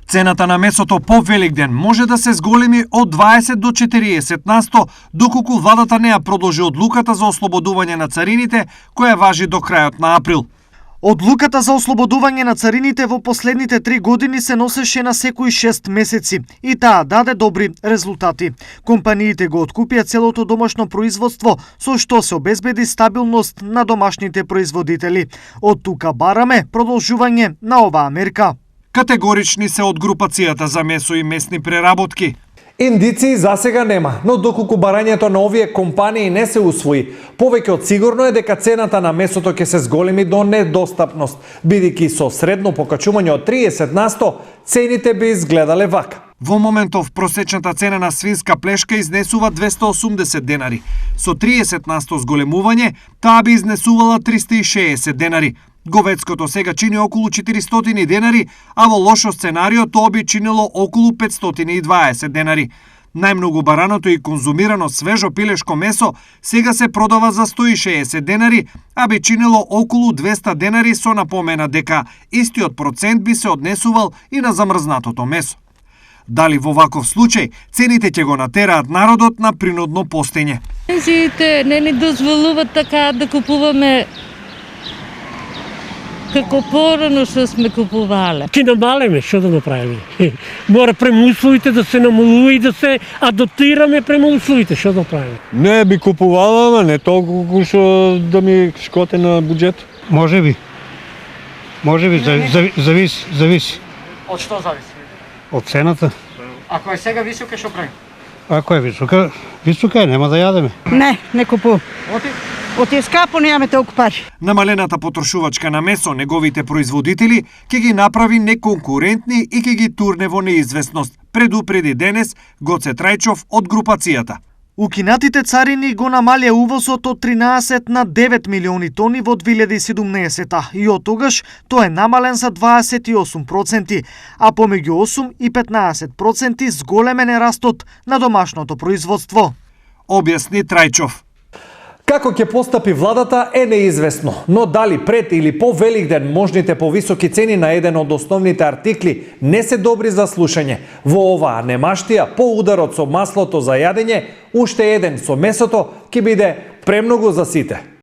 Цената на месото по Великден може да се зголеми од 20 до 40%, доколку владата не ја продолжи одлуката за ослободување на царините, која важи до крајот на април. Одлуката за ослободување на царините во последните 3 години се носеше на секои 6 месеци и таа даде добри резултати. Компаниите го откупија целото домашно производство, со што се обезбеди стабилност на домашните производители. Од тука бараме продолжување на оваа мерка. Категорични се од групацијата за месо и месни преработки. Индици засега нема, но доколку барањето на овие компании не се усвои, повеќе од сигурно е дека цената на месото ќе се зголеми до недостапност, бидејќи со средно покачување од 30%, цените би изгледале вака. Во моментов просечната цена на свинска плешка изнесува 280 денари. Со 30% зголемување, таа би изнесувала 360 денари. Говедското сега чини околу 400 денари, а во лошо сценарио тоа би чинило околу 520 денари. Најмногу бараното и конзумирано свежо пилешко месо сега се продава за 160 денари, а би чинило околу 200 денари, со напомена дека истиот процент би се однесувал и на замрзнатото месо. Дали во ваков случај цените ќе го натераат народот на принудно постење? Пензиите не ни дозволуваат така да купуваме како порано што сме купувале. Ќе намалеме, што да направиме? Мора према условите да се намалува и да се адаптираме према условите, што да правиме? Не би купувала, ама не толку што да ми шкоте на буџет. Може би, зависи. Од што зависи? Од цената. Ако е сега висока, што прави? Ако е висока е, нема да јадеме. Не купувам. Оти скапо немаме толку пари. Намалената потрошувачка на месо неговите производители ќе ги направи неконкурентни и ќе ги турне во неизвестност, предупреди денес Гоце Трајчов од групацијата. Укинатите царини го намалија увозот од 13 на 9 милиони тони во 2017 и од тогаш тој е намален за 28%, а помеѓу 8 и 15% зголемен е растот на домашното производство. Објасни Трајчов. Како ќе постапи владата е неизвестно, но дали пред или по Великден можните повисоки цени на еден од основните артикли не се добри за слушање. Во оваа немаштија, по ударот со маслото за јадење, уште еден со месото ќе биде премногу за сите.